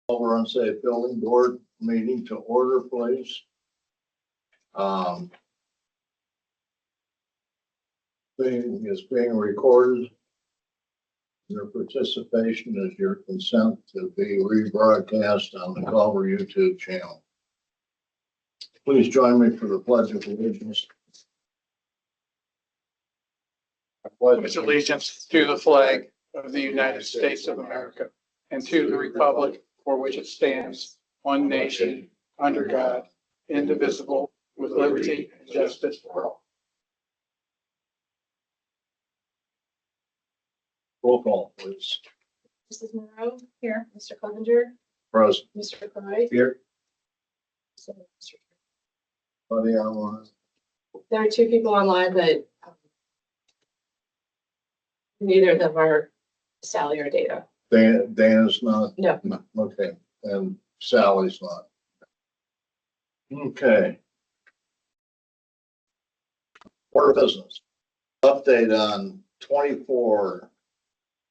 Culver Unsafe Building Board meeting to order, please. Thing is being recorded. Your participation is your consent to be rebroadcast on the Culver YouTube channel. Please join me for the Pledge of Allegiance. I Pledge allegiance to the flag of the United States of America and to the republic for which it stands, one nation, under God, indivisible, with liberty and justice for all. Roll call, please. Mrs. Monroe here, Mr. Clevenger, Present. Mr. Croy. Here. So, Mr. Buddy online. There are two people online, but neither of them are Sally or Data. Dan's not. No. Okay, and Sally's not. Okay. Order of business. Update on 24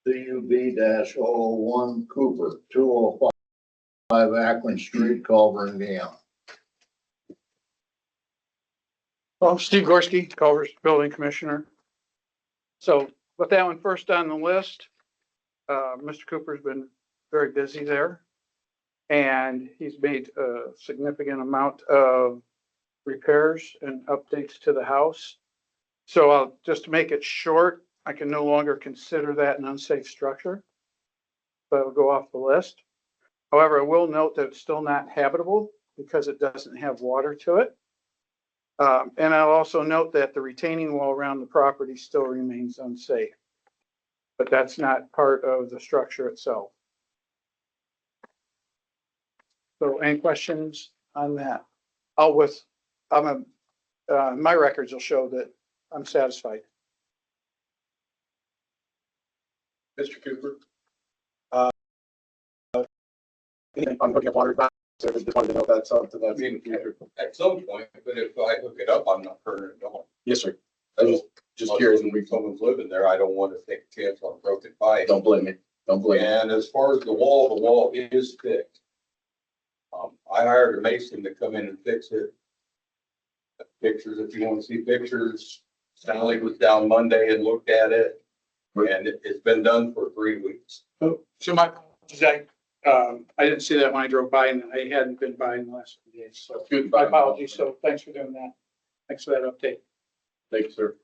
CUB-001 Cooper, 205 Akron Street, Culver, Indiana. Well, Steve Gorski, Culver's building commissioner. So with that one first on the list, Mr. Cooper's been very busy there. And he's made a significant amount of repairs and updates to the house. So I'll just make it short. I can no longer consider that an unsafe structure. So it'll go off the list. However, I will note that it's still not habitable because it doesn't have water to it. And I'll also note that the retaining wall around the property still remains unsafe. But that's not part of the structure itself. So any questions on that? My records will show that I'm satisfied. Mr. Cooper. I'm looking at water. So I just wanted to know if that's something that's in the future. At some point, but if I hook it up, I'm not turning it on. Yes, sir. I was just curious. When someone's living there, I don't want to take a chance on a broken pipe. Don't blame me. Don't blame me. And as far as the wall is thick. I hired a mason to come in and fix it. Pictures, if you want to see pictures, Sally was down Monday and looked at it. And it's been done for 3 weeks. Oh, so I didn't see that when I drove by, and I hadn't been by in the last few days. So Good. my apologies. So thanks for doing that. Thanks for that update. Thank you, sir.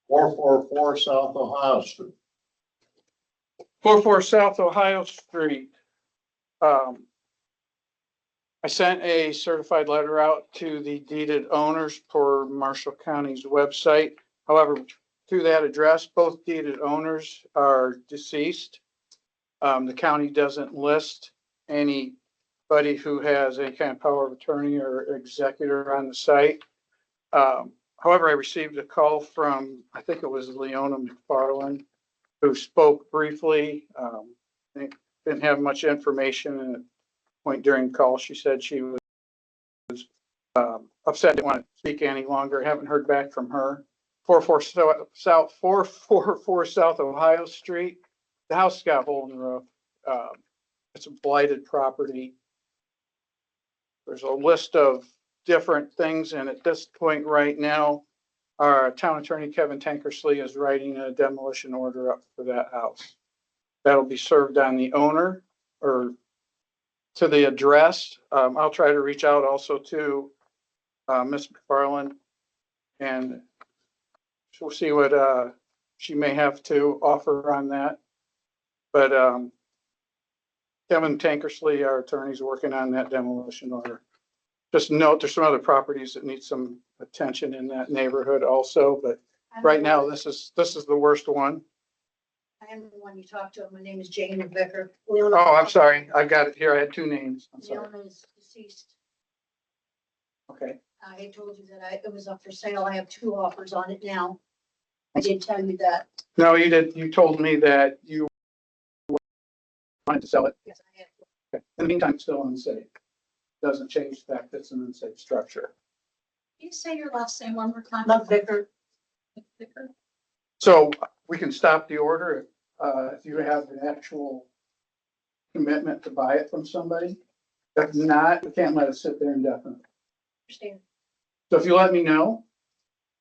444 South Ohio Street. 44 South Ohio Street. I sent a certified letter out to the deeded owners per Marshall County's website. However, to that address, both deeded owners are deceased. The county doesn't list anybody who has any kind of power of attorney or executor on the site. However, I received a call from, I think it was Leona McFarland, who spoke briefly. Didn't have much information, and at a point during the call, she said she was upset, didn't want to speak any longer. Haven't heard back from her. 444 South Ohio Street. The house got a hole in the roof. It's a blighted property. There's a list of different things, and at this point right now, our town attorney, Kevin Tankersley, is writing a demolition order up for that house. That'll be served on the owner or to the address. I'll try to reach out also to Ms. McFarland, and we'll see what she may have to offer on that. But Kevin Tankersley, our attorney, is working on that demolition order. Just note there's some other properties that need some attention in that neighborhood also, but right now this is the worst one. I am the one you talked to. My name is Jane Becker. Oh, I'm sorry. I've got it here. I had two names. I'm sorry. Leona is deceased. Okay. I told you that it was up for sale. I have 2 offers on it now. I did tell you that. No, you did. You told me that you wanted to sell it. Yes, I have. Okay. In the meantime, it's still unsafe. Doesn't change the fact that it's an unsafe structure. Can you say your last name one more time? Love Vicker. Vicker. So we can stop the order. if you have an actual commitment to buy it from somebody. If not, we can't let it sit there indefinitely. Understand. So if you let me know,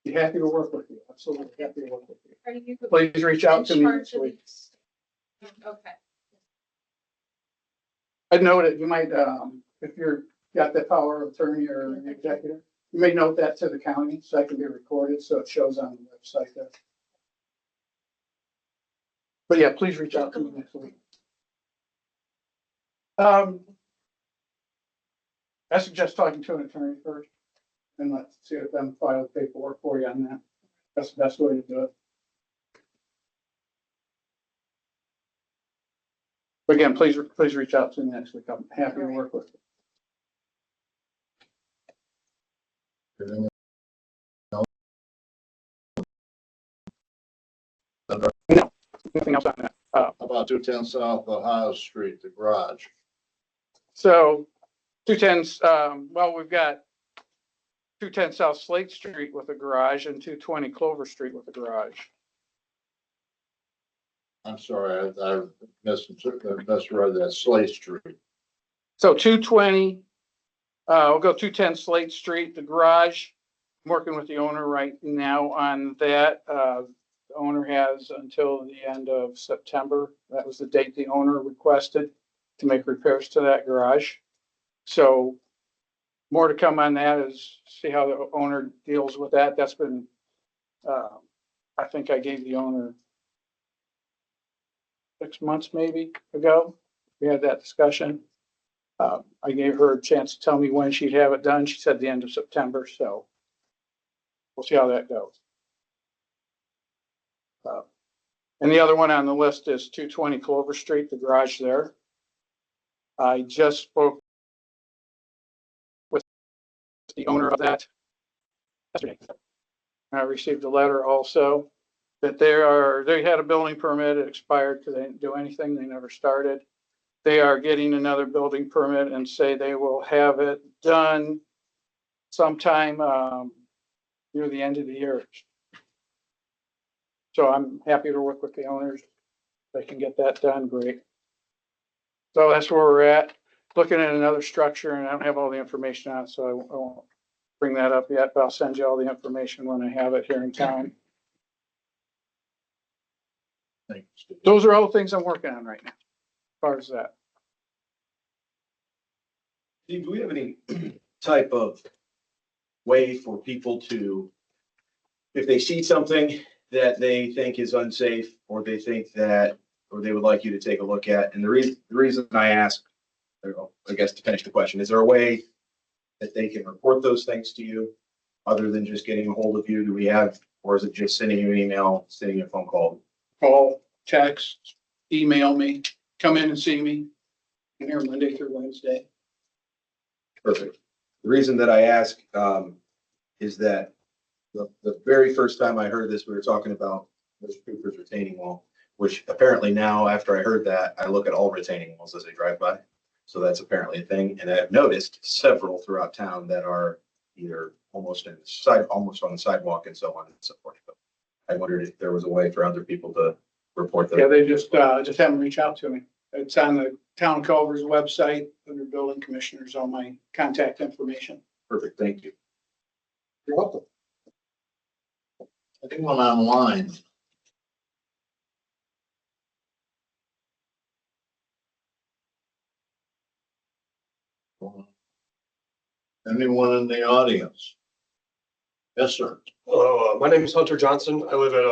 be happy to work with you. Absolutely happy to work with you. Are you Please reach out to in me charge next of week. these? Okay. I'd note it, you might, if you're, got the power of attorney or an executive, you may note that to the county, so that can be recorded, so it shows on the website there. But yeah, please reach out to me next week. I suggest talking to an attorney first, and let's see if them file the paperwork for you on that. That's the best way to do it. But again, please reach out to me next week. I'm happy to work with you. Anything No, nothing else on that. How about 210 South Ohio Street, the garage? So 210, well, we've got 210 South Slate Street with a garage and 220 Clover Street with a garage. I'm sorry, I misread that, Slate Street. So 220, we'll go 210 Slate Street, the garage. I'm working with the owner right now on that. The owner has until the end of September. That was the date the owner requested to make repairs to that garage. So more to come on that is see how the owner deals with that. That's been, I think I gave the owner 6 months maybe ago. We had that discussion. I gave her a chance to tell me when she'd have it done. She said the end of September, so we'll see how that goes. And the other one on the list is 220 Clover Street, the garage there. I just spoke with the owner of that yesterday. I received a letter also that they had a building permit, it expired because they didn't do anything, they never started. They are getting another building permit and say they will have it done sometime near the end of the year. So I'm happy to work with the owners. If they can get that done, great. So that's where we're at. Looking at another structure, and I don't have all the information on it, so I won't bring that up yet, but I'll send you all the information when I have it here in town. Thank you, Steve. Those are all the things I'm working on right now, as far as that. Steve, do we have any type of way for people to, if they see something that they think is unsafe, or they think that, or they would like you to take a look at, and the reason I ask, I guess to finish the question, is there a way that they can report those things to you other than just getting a hold of you? Do we have, or is it just sending you an email, sending you a phone call? Call, text, email me, come in and see me. I'm here Monday through Wednesday. Perfect. The reason that I ask is that the very first time I heard this, we were talking about Mr. Cooper's retaining wall, which apparently now, after I heard that, I look at all retaining walls as I drive by. So that's apparently a thing. And I've noticed several throughout town that are either almost on the sidewalk and so on and so forth. But I wondered if there was a way for other people to report them. Yeah, they just have them reach out to me. It's on the town Culver's website, under building commissioners, all my contact information. Perfect. Thank you. You're welcome. Anyone online? Anyone in the audience? Yes, sir. Hello, my name is Hunter Johnson. I live at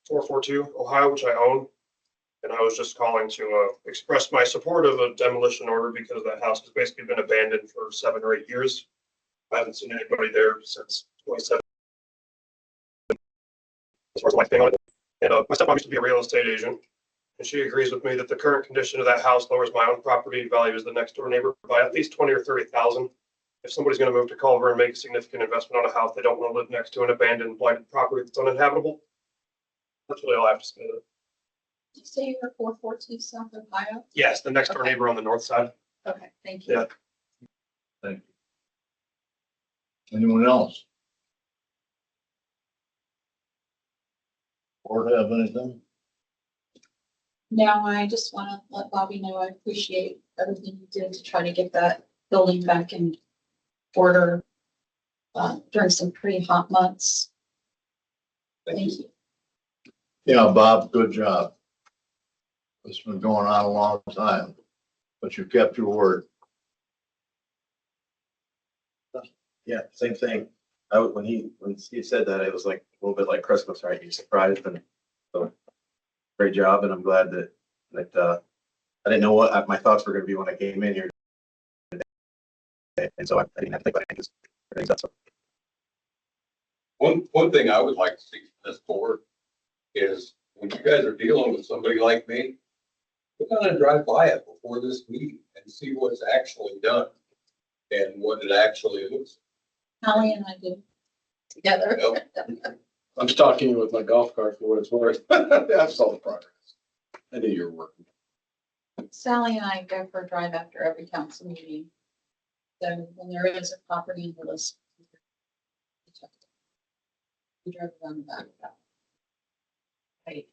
442 Ohio, which I own. And I was just calling to express my support of a demolition order because that house has basically been abandoned for 7 or 8 years. I haven't seen anybody there since 2017. As far as life being on it. And my stepmom used to be a real estate agent. And she agrees with me that the current condition of that house lowers my own property value as the next door neighbor by at least 20 or 30,000. If somebody's going to move to Culver and make a significant investment on a house, they don't want to live next to an abandoned, blighted property that's uninhabitable. That's really all I have to say. Did you say you're 442 South Ohio? Yes, the next door neighbor on the north side. Okay, thank you. Yeah. Thank you. Anyone else? Board have anything? No, I just want to let Bobby know I appreciate everything you did to try to get that building back in order during some pretty hot months. Thank you. Yeah, Bob, good job. It's been going on a long time, but you kept your word. Yeah, same thing. When Steve said that, it was like a little bit like Christmas, right? You're surprised, and so great job. And I'm glad that I didn't know what my thoughts were going to be when I came in here today. And so I didn't have to think about it because everything's done. So One thing I would like to see from this board is when you guys are dealing with somebody like me, go down and drive by it before this meeting and see what's actually done and what it actually looks Holly and I did together. like. I'm stalking you with my golf cart for what it's worth. I saw the progress. I knew you were working. Sally and I go for a drive after every council meeting. So when there is a property in the list. We drive around the back of that. Right.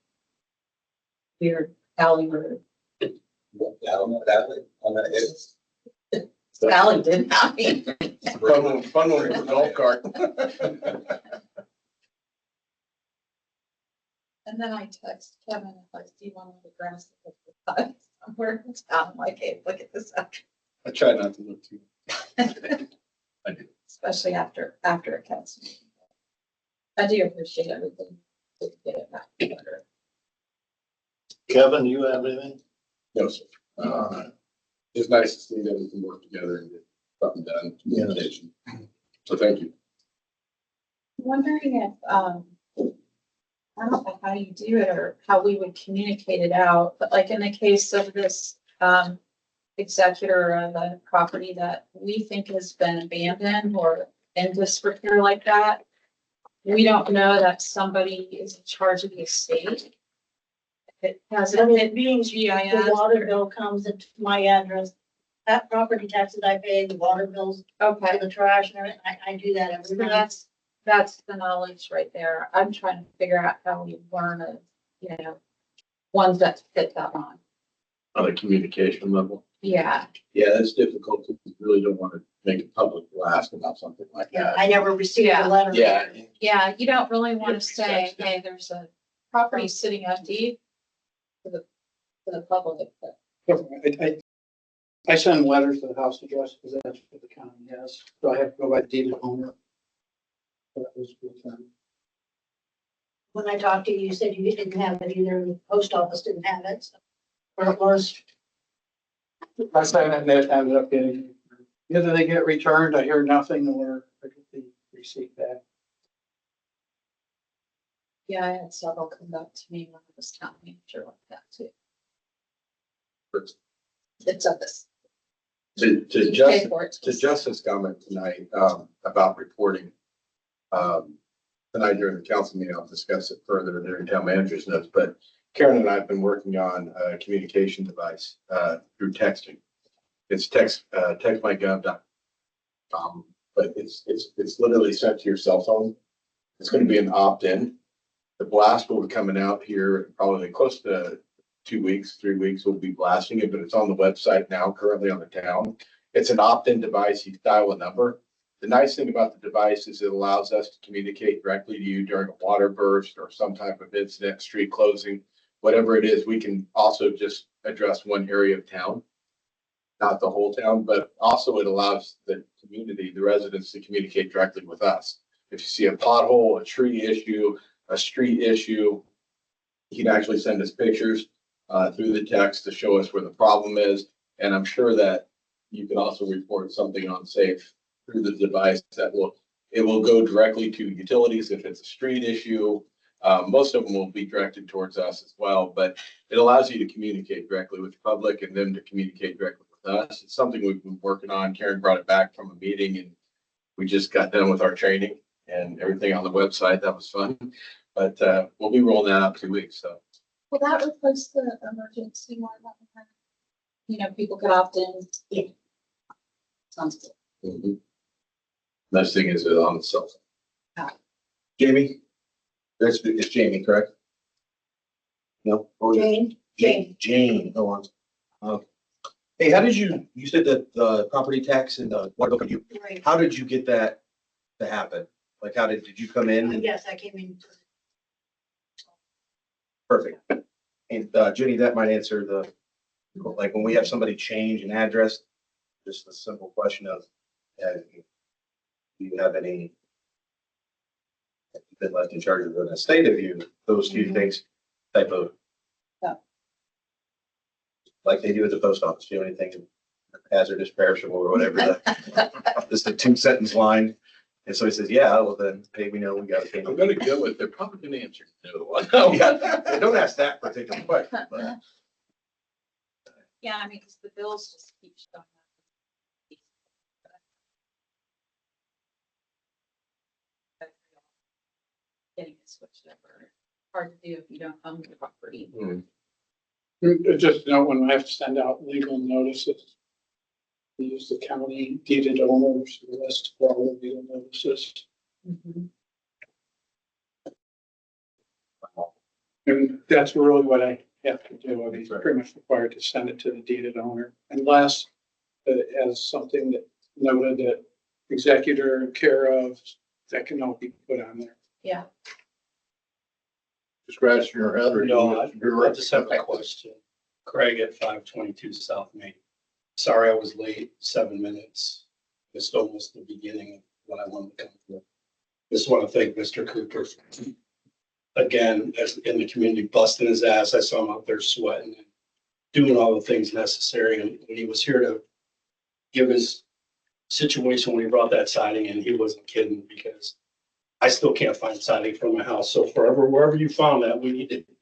Weird alley road. Down that alley, on that hill. Sally did not me. Fun one with the golf cart. And then I text Kevin, if I see one of the grass that looks somewhere in town, I'm like, hey, look at this. I try not to look too. I do. Especially after a council meeting. I do appreciate everything to get it back together. Kevin, you have anything? No, sir. It's nice to see that we can work together and get something done, communication. So thank you. Wondering if, I don't know how you do it or how we would communicate it out, but like in the case of this, executor of a property that we think has been abandoned or in disrepair like that, we don't know that somebody is in charge of the estate. It hasn't And been it being the GIS. water bill comes into my address. That property taxes I pay, the water bills, Okay, the trash and everything, I do that every so month. that's the knowledge right there. I'm trying to figure out how we learn of, ones that fit that on. On a communication level. Yeah, Yeah, that's difficult because you really don't want to make a public blast about something like Yeah, that. I never received Yeah. a letter. yeah, you don't really want Yeah, to say, exactly. hey, there's a property sitting empty to the public, but I send letters to the house address because that's what the county has. So I have to go by deed of owner. That was good time. When I talked to you, you said you didn't have it either, the post office didn't have it. So where it was, I say that they ended up getting, either they get returned, I hear nothing, or I get the receipt back. yeah, I had several come back to me when I was town manager like that too. It's up this. to Pay Justin, for it. to Justin's comment tonight, about reporting, tonight during the council meeting, I'll discuss it further during town manager's notes, but Karen and I have been working on a communication device, through texting. It's textmygov.com, but it's literally sent to your cell phone. It's going to be an opt-in. The blast will be coming out here probably close to 2 weeks, 3 weeks. We'll be blasting it, but it's on the website now, currently on the town. It's an opt-in device. You dial a number. The nice thing about the device is it allows us to communicate directly to you during a water burst or some type of incident, street closing, whatever it is. We can also just address one area of town, not the whole town, but also it allows the community, the residents, to communicate directly with us. If you see a pothole, a tree issue, a street issue, you can actually send us pictures through the text to show us where the problem is. And I'm sure that you can also report something unsafe through the device that will go directly to utilities if it's a street issue. Most of them will be directed towards us as well, but it allows you to communicate directly with the public and them to communicate directly with us. It's something we've been working on. Karen brought it back from a meeting and we just got done with our training and everything on the website. That was fun. But we'll be rolling that out 2 weeks. So Will that replace the emergency one? People could opt in. Yeah. Sounds good. nice thing is it's on the cell phone. Ah. Jamie, it's Jamie, correct? No? Jane, Jane, go on. Hey, how did you said that the property tax and the water bill, Right. how did you get that to happen? Like, did you come in? And Yes, I came in. perfect. And Jenny, that might answer like when we have somebody change an address, just a simple question of, do you have any, have you been left in charge of an estate of you, those two things type of. Yeah. Like they do at the post office, do anything hazardous, perishable or whatever. Just a 2-sentence line. And so he says, yeah, well then, hey, we know we got to pay. I'm gonna go with, they're probably gonna answer no. Yeah, don't ask that particular question, but. Yeah, I mean, because the bills just keep showing up. Getting it switched over. Hard to do if you don't own the property. Just know when I have to send out legal notices. We use the county deeded owners list for all the legal notices. And that's really what I have to do. I'm pretty much required to send it to the deeded owner unless it has something that noted that executor care of, that can all be put on there. Yeah. Scratch your head or. No, I just have a question. Craig at 522 South Main. Sorry, I was late, 7 minutes. Missed almost the beginning of what I wanted to come to. Just want to thank Mr. Cooper again, as in the community, busting his ass. I saw him out there sweating and doing all the things necessary. And when he was here to give his situation when he brought that siding in, he wasn't kidding, because I still can't find siding for my house. So forever, wherever you found that, we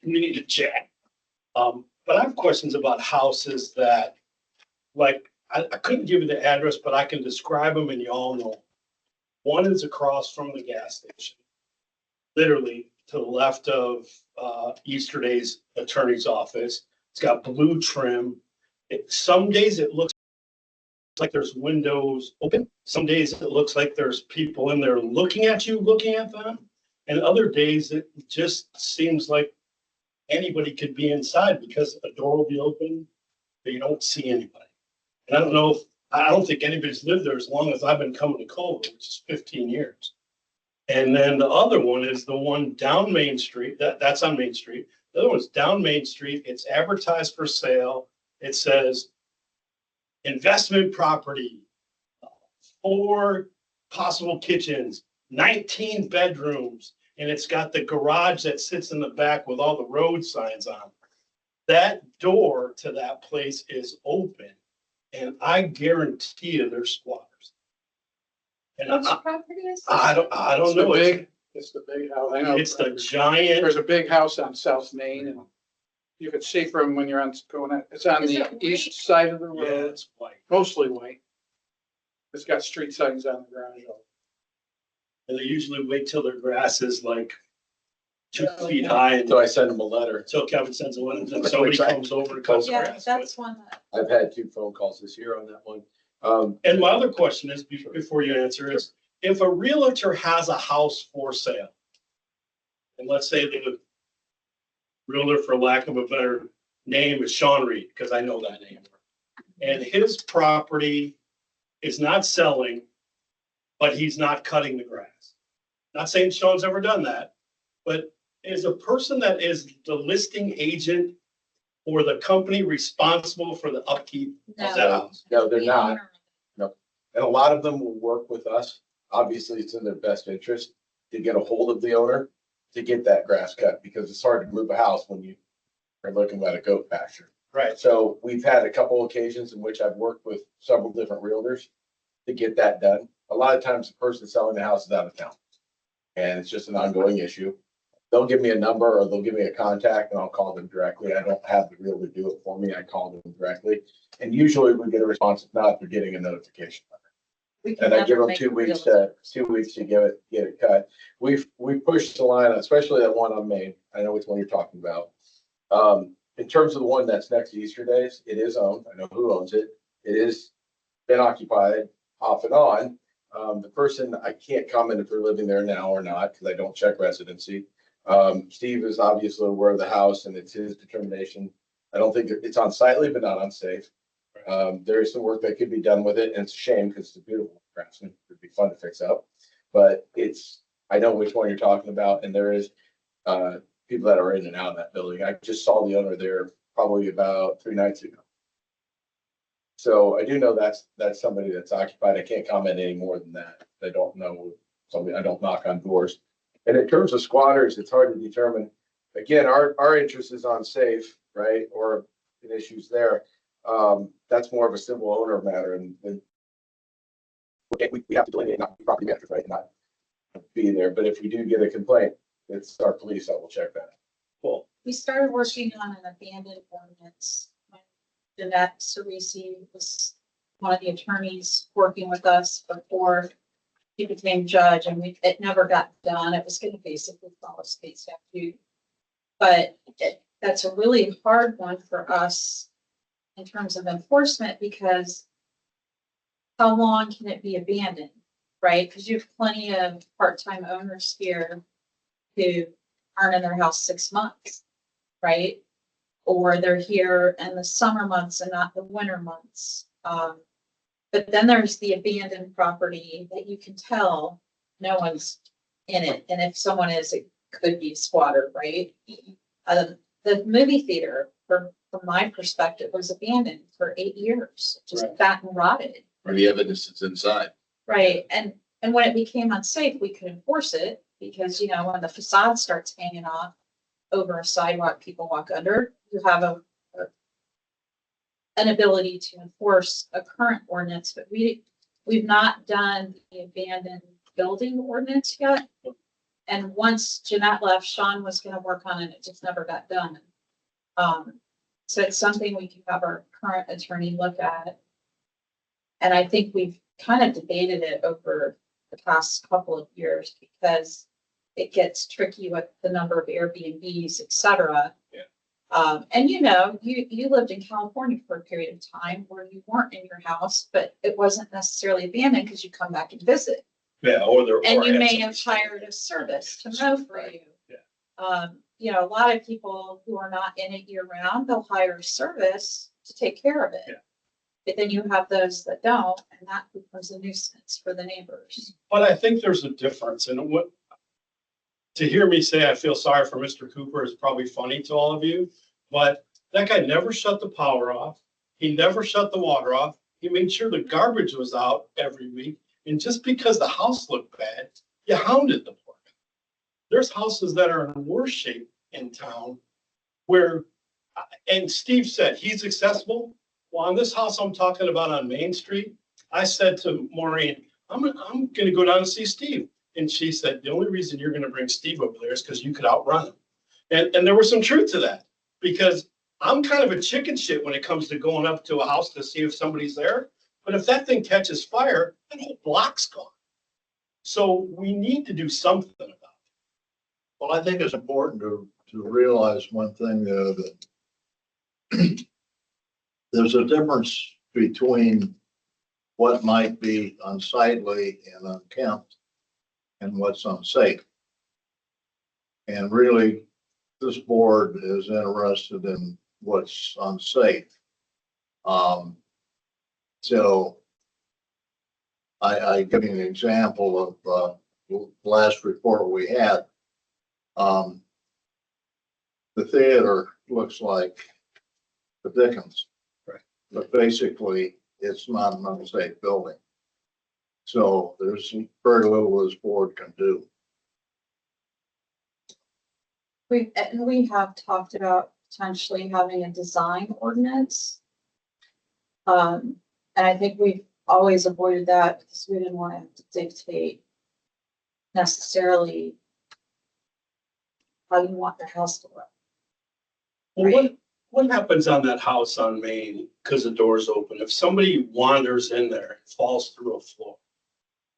need to chat. But I have questions about houses that, like, I couldn't give you the address, but I can describe them and you all know. One is across from the gas station, literally to the left of Easterday's attorney's office. It's got blue trim. Some days it looks like there's windows open. Some days it looks like there's people in there looking at you, looking at them. And other days it just seems like anybody could be inside because a door will be open, but you don't see anybody. And I don't think anybody's lived there as long as I've been coming to Culver, which is 15 years. And then the other one is the one down Main Street. That's on Main Street. The other one's down Main Street. It's advertised for sale. It says investment property, 4 possible kitchens, 19 bedrooms, and it's got the garage that sits in the back with all the road signs on. That door to that place is open, and I guarantee you there's squatters. And Which property is this? I don't It's the know. It's the big house. I know. It's the giant. There's a big house on South Main, and you can see from when you're it's on Is the it white? east side of the Yeah, road, it's white. mostly white. It's got street signs on the garage. And they usually wait till their grass is like 2 feet high So I send them a letter. until Kevin sends a letter, and somebody comes over and cuts the Yeah, grass. that's one that, I've had 2 phone calls this year on that one. And my other question is, before you answer, is if a realtor has a house for sale, and let's say the realtor, for lack of a better name, is Sean Reed, because I know that name, and his property is not selling, but he's not cutting the grass. Not saying Sean's ever done that, but is a person that is the listing agent or the company responsible for the upkeep of that no. house? No, they're The not. owner. And a lot of them will work with us. Obviously, it's in their best interest to get a hold of the owner to get that grass cut, because it's hard to move a house when you are looking at a goat pasture. Right. So we've had a couple occasions in which I've worked with several different realtors to get that done. A lot of times the person selling the house is out of town, and it's just an ongoing issue. They'll give me a number or they'll give me a contact and I'll call them directly. I don't have the realtor do it for me. I call them directly. And usually we get a response. If not, they're getting a notification. We can And I never give them make 2 a weeks realtor. to 2 weeks to get it cut. We pushed the line, especially that one on Main. I know which one you're talking about. In terms of the one that's next to Easter Days, it is owned. I know who owns it. It is been occupied off and on. The person, I can't comment if they're living there now or not, because I don't check residency. Steve is obviously aware of the house and it's his determination I don't think it's unsightly, but not unsafe. There is some work that could be done with it, and it's a shame because it's a beautiful craftsman. It'd be fun to fix up. But I know which one you're talking about, and there is people that are in and out of that building. I just saw the owner there probably about 3 nights ago. So I do know that's somebody that's occupied. I can't comment any more than that. I don't know somebody. I don't knock on doors. And in terms of squatters, it's hard to determine. Again, our interest is on safe, right? Or issues there. That's more of a civil owner matter, and we have to delineate, not be property managers, right? Not be there. But if we do get a complaint, it's our police that will check that. Well, We started working on an abandoned ordinance. When Jeanette Cerisi was one of the attorneys working with us before she became judge, and it never got done. It was going to basically follow state statute. But that's a really hard one for us in terms of enforcement, because how long can it be abandoned, right? Because you have plenty of part-time owners here who aren't in their house 6 months, right? Or they're here in the summer months and not the winter months. But then there's the abandoned property that you can tell no one's in it. And if someone is, it could be a squatter, right? The movie theater, from my perspective, was abandoned for 8 years, just Right. fat and rotted. Or the evidence is inside. Right, and when it became unsafe, we could enforce it, because, you know, when the facade starts hanging off over a sidewalk, people walk under, you have an ability to enforce a current ordinance, but we've not done the abandoned building ordinance yet. And once Jeanette left, Sean was gonna work on it, it just never got done. So it's something we can have our current attorney look at. And I think we've kind of debated it over the past couple of years, because it gets tricky with the number of Airbnbs, et cetera. Yeah. And you know, you lived in California for a period of time where you weren't in your house, but it wasn't necessarily abandoned because you come back and visit. yeah, or there. And or you had may have somebody hired a service to mow for Right. you. Yeah. You know, a lot of people who are not in it year round, they'll hire a service to take care of it. Yeah. But then you have those that don't, and that becomes a nuisance for the neighbors. But I think there's a difference in what, to hear me say I feel sorry for Mr. Cooper is probably funny to all of you, but that guy never shut the power off. He never shut the water off. He made sure the garbage was out every week. And just because the house looked bad, you hounded the poor guy. There's houses that are in worse shape in town where, and Steve said he's accessible. Well, on this house I'm talking about on Main Street, I said to Maureen, I'm gonna go down and see Steve. And she said, the only reason you're gonna bring Steve over there is because you could outrun him. And there was some truth to that, because I'm kind of a chicken shit when it comes to going up to a house to see if somebody's there. But if that thing catches fire, that whole block's gone. So we need to do something about it. Well, I think it's important to realize one thing, though, that there's a difference between what might be unsightly and unkempt and what's unsafe. And really, this board is interested in what's unsafe. So I give you an example of the last report we had. The theater looks like the Dickens. Right. But basically, it's not an unsafe building. So there's very little this board can do. We have talked about potentially having a design ordinance. And I think we've always avoided that because we didn't want to have to dictate necessarily how you want your house to look. Well, what happens on that house on Main, because the door's open? If somebody wanders in there and falls through a floor,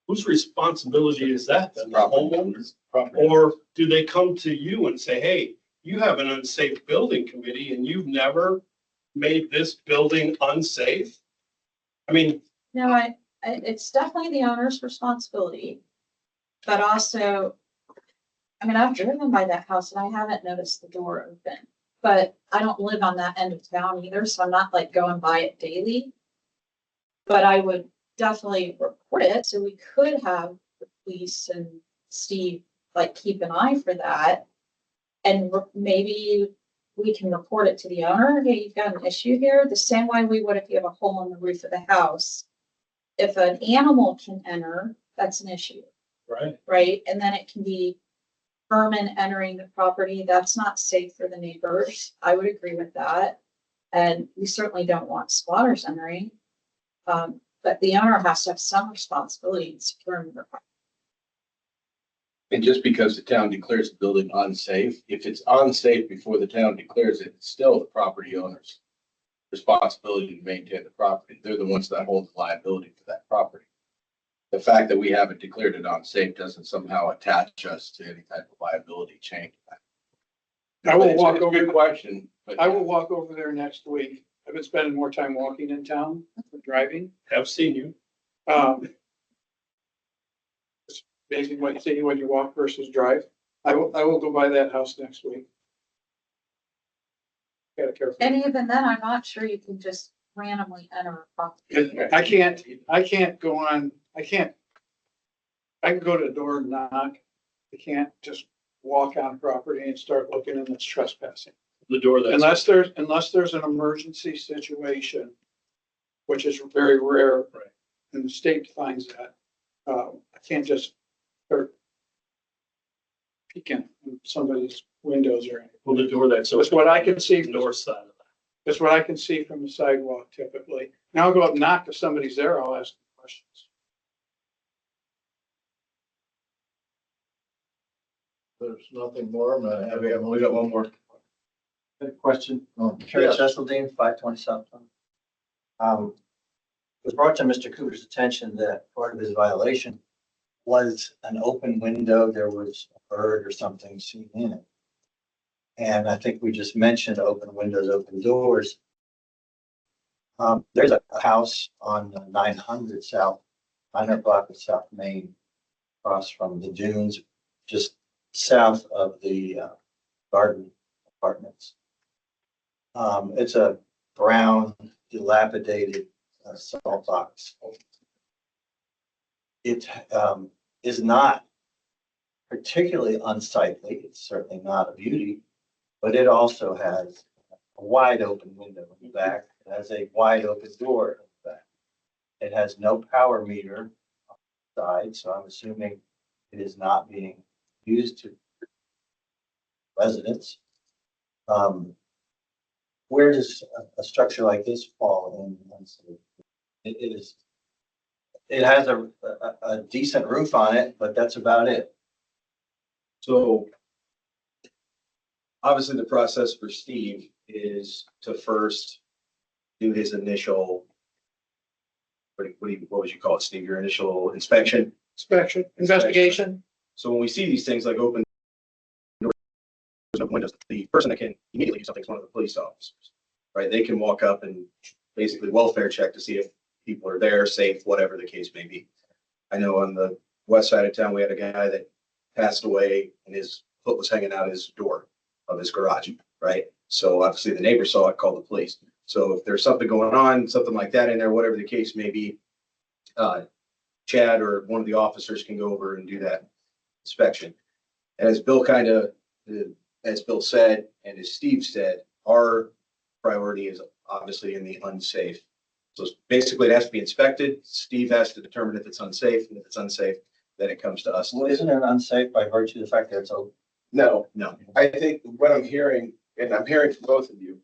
whose responsibility is that then? The homeowners? Or do they come to you and say, hey, you have an unsafe building committee and you've never made this building unsafe? I mean, No, it's definitely the owner's responsibility, but also, I mean, I've driven by that house and I haven't noticed the door open. but I don't live on that end of town either, so I'm not like going by it daily. But I would definitely report it, so we could have the police and Steve like keep an eye for that. And maybe we can report it to the owner, hey, you've got an issue here, the same way we would if you have a hole in the roof of the house. If an animal can enter, that's an issue, Right. right? And then it can be vermin entering the property, that's not safe for the neighbors. I would agree with that. And we certainly don't want squatters entering. But the owner has to have some responsibility in securing their property. And just because the town declares the building unsafe, if it's unsafe before the town declares it, it's still the property owner's responsibility to maintain the property. They're the ones that hold the liability for that property. The fact that we haven't declared it unsafe doesn't somehow attach us to any type of liability chain. I will It's walk a good over, question, but I will walk over there next week. I've been spending more time walking in town than driving. Have seen you. It's basically what you see when you walk versus drive. I will go by that house next week. Gotta careful. And even then, I'm not sure you can just randomly enter a property. I can't go on, I can go to the door and knock. I can't just walk on property and start looking and it's trespassing. The door that's. Unless there's an emergency situation, which is very rare. Right. And the state defines that. I can't just start peeking in somebody's windows or anything. Well, the door that's. That's what I can see. North side of that. That's what I can see from the sidewalk typically. Now I'll go up and knock if somebody's there, I'll ask them questions. There's nothing more. I'm gonna have We got one more. Question, Oh, Kerry yes. Cheseldine, 520 South. It was brought to Mr. Cooper's attention that part of his violation was an open window. There was a bird or something seen in it. And I think we just mentioned open windows, open doors. There's a house on 900 South, 900 block of South Main, across from the dunes, just south of the garden apartments. It's a brown, dilapidated salt box. It is not particularly unsightly. It's certainly not a beauty, but it also has a wide open window in the back. It has a wide open door in the back. It has no power meter on the side, so I'm assuming it is not being used to residents. Where does a structure like this fall in? It has a decent roof on it, but that's about it. So obviously the process for Steve is to first do his initial, what would you call it, Steve, your initial inspection? Inspection, investigation. So when we see these things like open doors, open windows, the person that can immediately do something is one of the police officers, right? They can walk up and basically welfare check to see if people are there, safe, whatever the case may be. I know on the west side of town, we had a guy that passed away and his foot was hanging out his door of his garage, right? So obviously the neighbor saw it, called the police. So if there's something going on, something like that in there, whatever the case may be, Chad or one of the officers can go over and do that inspection. And as Bill as Bill said, and as Steve said, our priority is obviously in the unsafe. So basically it has to be inspected. Steve has to determine if it's unsafe, and if it's unsafe, then it comes to us. Well, isn't it unsafe by virtue of the fact that it's open? no, No. I think what I'm hearing, and I'm hearing from both of you,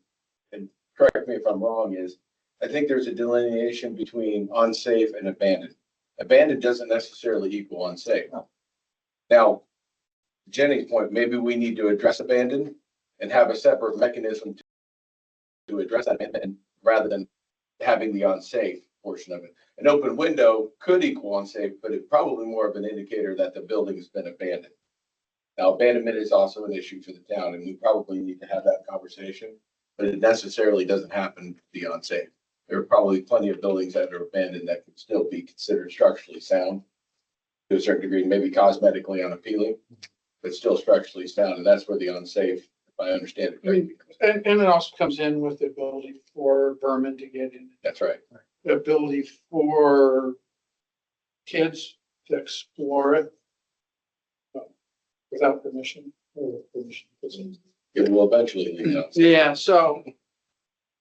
and correct me if I'm wrong, is I think there's a delineation between unsafe and abandoned. Abandoned doesn't necessarily equal unsafe. No. Now, Jenny's point, maybe we need to address abandoned and have a separate mechanism to address that, and rather than having the unsafe portion of it. An open window could equal unsafe, but it's probably more of an indicator that the building has been abandoned. Now, abandonment is also an issue for the town, and we probably need to have that conversation, but it necessarily doesn't happen to be unsafe. There are probably plenty of buildings that are abandoned that could still be considered structurally sound to a certain degree, maybe cosmetically unappealing, but still structurally sound. And that's where the unsafe I understand it I mean, correctly. and it also comes in with the ability for vermin to get in, That's right. the ability for kids to explore it without permission. Or with permission. It will eventually leak out. Yeah, so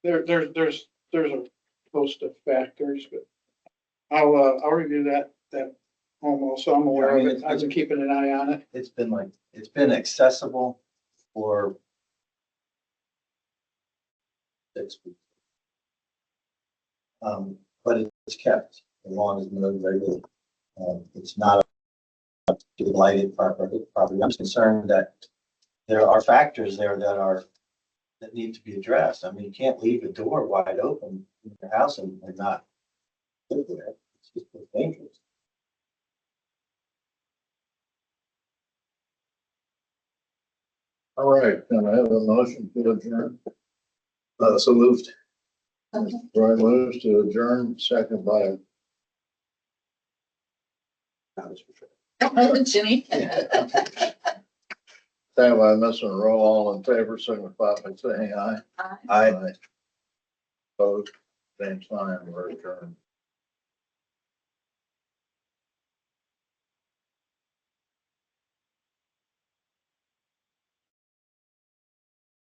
there's a host of factors, but I'll review that home also. I'm aware of it. I've been keeping an eye on it. It's been accessible for 6 weeks. But it's kept as long as mowed regularly. It's not up to the lighted property. I'm just concerned that there are factors there that need to be addressed. I mean, you can't leave a door wide open in your house and not live there. It's just dangerous. All right, can I have a motion to adjourn? So moved. Roy moves to adjourn, second by Ginny. second by Mr. Roll. All in favor, signify by saying aye. Aye. Opposed, same sign, we're adjourned.